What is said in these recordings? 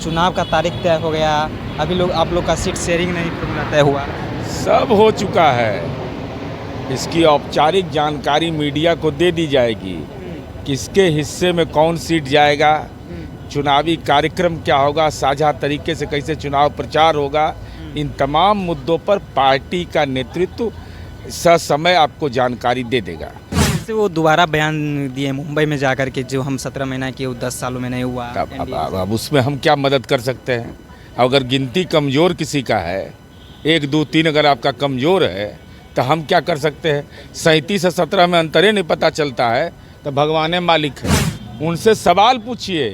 चुनाव का तारीख तय हो गया, अभी लोग आप लोग का सीट शेयरिंग नहीं फॉर्मूला तय हुआ। सब हो चुका है। इसकी औपचारिक जानकारी मीडिया को दे दी जाएगी। किसके हिस्से में कौन सीट जाएगा, चुनावी कार्यक्रम क्या होगा, साझा तरीके से कैसे चुनाव प्रचार होगा, इन तमाम मुद्दों पर पार्टी का नेतृत्व ससमय आपको जानकारी दे देगा। जैसे वो दोबारा बयान दिए मुंबई में जाकर के, जो हम 17 महीना किए वो 10 सालों में नहीं हुआ। अब उसमें हम क्या मदद कर सकते हैं? अगर गिनती कमज़ोर किसी का है, 1 2 3 अगर आपका कमज़ोर है तो हम क्या कर सकते हैं? 37 से 17 में अंतरे नहीं पता चलता है तो भगवान मालिक है। उनसे सवाल पूछिए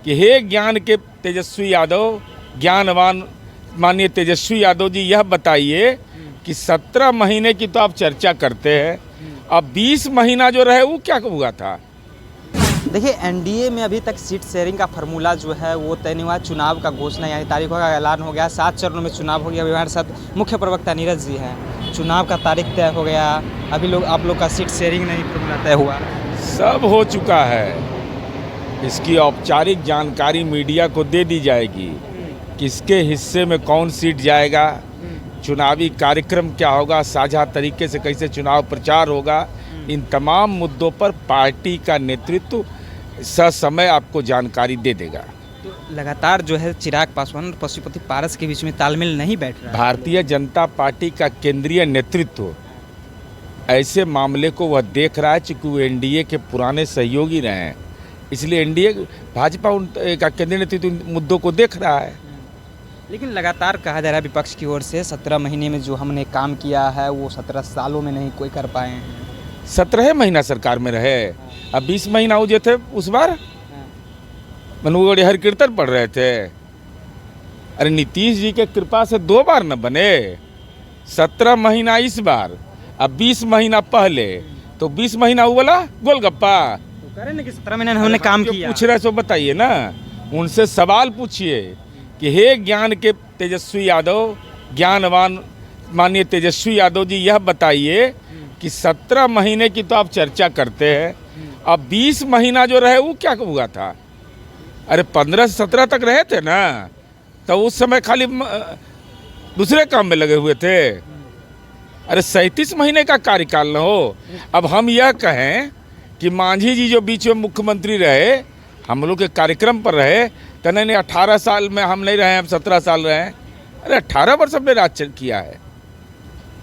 कि हे ज्ञान के तेजस्वी यादव, ज्ञानवान माननीय तेजस्वी यादव जी, यह बताइए कि 17 महीने की तो आप चर्चा करते हैं, अब 20 महीना जो रहे वो क्या हुआ था? देखिए, एनडीए में अभी तक सीट शेयरिंग का फार्मूला जो है वो तय नहीं हुआ। चुनाव का घोषणा यानी तारीखों का ऐलान हो गया, 7 चरणों में चुनाव हो गया। अभी हमारे साथ मुख्य प्रवक्ता नीरज जी हैं। चुनाव का तारीख तय हो गया, अभी लोग आप लोग का सीट शेयरिंग नहीं फॉर्मूला तय हुआ। सब हो चुका है। इसकी औपचारिक जानकारी मीडिया को दे दी जाएगी। किसके हिस्से में कौन सीट जाएगा, चुनावी कार्यक्रम क्या होगा, साझा तरीके से कैसे चुनाव प्रचार होगा, इन तमाम मुद्दों पर पार्टी का नेतृत्व ससमय आपको जानकारी दे देगा। तो लगातार जो है चिराग पासवान और पशुपति पारस के बीच में तालमेल नहीं बैठ रहा है। भारतीय जनता पार्टी का केंद्रीय नेतृत्व ऐसे मामले को वह देख रहा है, चूँकि वो एनडीए के पुराने सहयोगी रहे हैं, इसलिए एनडीए भाजपा का केंद्रीय नेतृत्व मुद्दों को देख रहा है। लेकिन लगातार कहा जा रहा है विपक्ष की ओर से 17 महीने में जो हमने काम किया है वो 17 सालों में नहीं कोई कर पाए हैं। 17 महीना सरकार में रहे, अब 20 महीना वो जो थे उस बार मनुगढ़ हर कीर्तन पढ़ रहे थे। अरे नीतीश जी के कृपा से 2 बार न बने, 17 महीना इस बार, अब 20 महीना पहले, तो 20 महीना वो बोला गोलगप्पा। तो कह रहे ना कि 17 महीने हमने काम किया। पूछ रहे सो बताइए ना, उनसे सवाल पूछिए कि हे ज्ञान के तेजस्वी यादव, ज्ञानवान माननीय तेजस्वी यादव जी, यह बताइए कि 17 महीने की तो आप चर्चा करते हैं, अब 20 महीना जो रहे वो क्या हुआ था? अरे 15 से 17 तक रहे थे ना, तो उस समय खाली दूसरे काम में लगे हुए थे। अरे 37 महीने का कार्यकाल न हो। अब हम यह कहें कि मांझी जी जो बीच में मुख्यमंत्री रहे, हम लोग के कार्यक्रम पर रहे, तो नहीं 18 साल में हम नहीं रहे, हम 17 साल रहे हैं। अरे 18 वर्ष हमने राज किया है,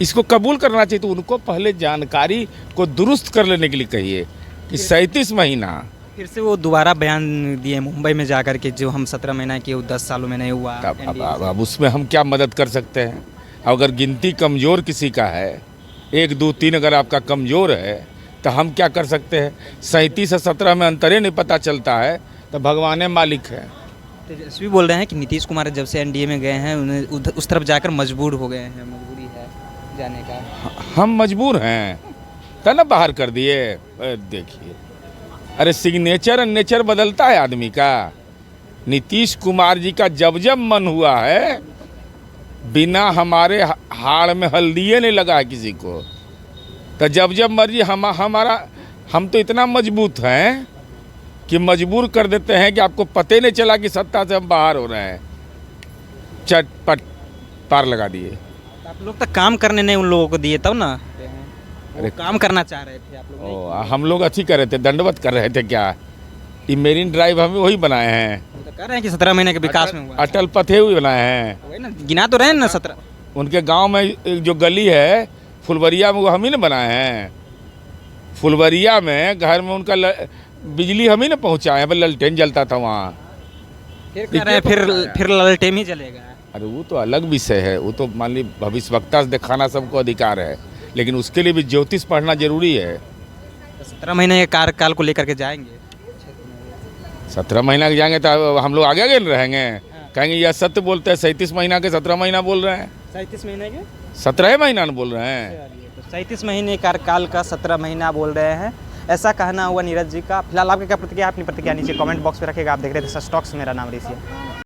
इसको कबूल करना चाहिए। तो उनको पहले जानकारी को दुरुस्त कर लेने के लिए कहिए कि 37 महीना। फिर से वो दोबारा बयान दिए मुंबई में जाकर के, जो हम 17 महीना किए वो 10 सालों में नहीं हुआ। अब उसमें हम क्या मदद कर सकते हैं? अगर गिनती कमज़ोर किसी का है, 1 2 3 अगर आपका कमज़ोर है तो हम क्या कर सकते हैं? 37 से 17 में अंतरे नहीं पता चलता है तो भगवान मालिक है। तेजस्वी बोल रहे हैं कि नीतीश कुमार जब से एनडीए में गए हैं उन्हें उस तरफ जाकर मजबूर हो गए हैं, मजबूरी है जाने का। हम मजबूर हैं तब ना बाहर कर दिए। देखिए, अरे सिग्नेचर और नेचर बदलता है आदमी का। नीतीश कुमार जी का जब जब मन हुआ है, बिना हमारे हाड़ में हल्दिए नहीं लगा है किसी को, तो जब जब मर्जी हम तो इतना मजबूत हैं कि मजबूर कर देते हैं कि आपको पता नहीं चला कि सत्ता से हम बाहर हो रहे हैं, चटपट पार लगा दिए। आप लोग तक काम करने नहीं उन लोगों को दिए तब ना। अरे काम करना चाह रहे थे आप लोग। हम लोग अच्छी कर रहे थे, दंडवत कर रहे थे क्या? ये मेरीन ड्राइव हमें वही बनाए हैं, तो कह रहे हैं कि 17 महीने के विकास में हुआ। अटल पथे हुए बनाए हैं, वही ना गिना तो रहे हैं ना 17। उनके गांव में जो गली है फुलवरिया में, वो हम ही ने बनाए हैं। फुलवरिया में घर में उनका बिजली हम ही ने पहुँचाए हैं, ललटेन जलता था वहाँ। फिर कह रहे हैं फिर ललटेन ही जलेगा। अरे वो तो अलग विषय है, वो तो मान ली भविष्यवक्ता से दिखाना सबको अधिकार है, लेकिन उसके लिए भी ज्योतिष पढ़ना जरूरी है। 17 महीने के कार्यकाल को लेकर के जाएंगे, 17 महीना के जाएंगे तो हम लोग आगे आगे रहेंगे। कहेंगे यह सत्य बोलते हैं, 37 महीना के 17 महीना बोल रहे हैं। 37 महीने के 17 महीना बोल रहे हैं। तो 37 महीने कार्यकाल का 17 महीना बोल रहे हैं, ऐसा कहना हुआ नीरज जी का। फिलहाल आपकी क्या प्रतिक्रिया? अपनी प्रतिक्रिया नीचे कमेंट बॉक्स में रखेगा। आप देख रहे थे सच टॉक्स, मेरा नाम ऋषि है।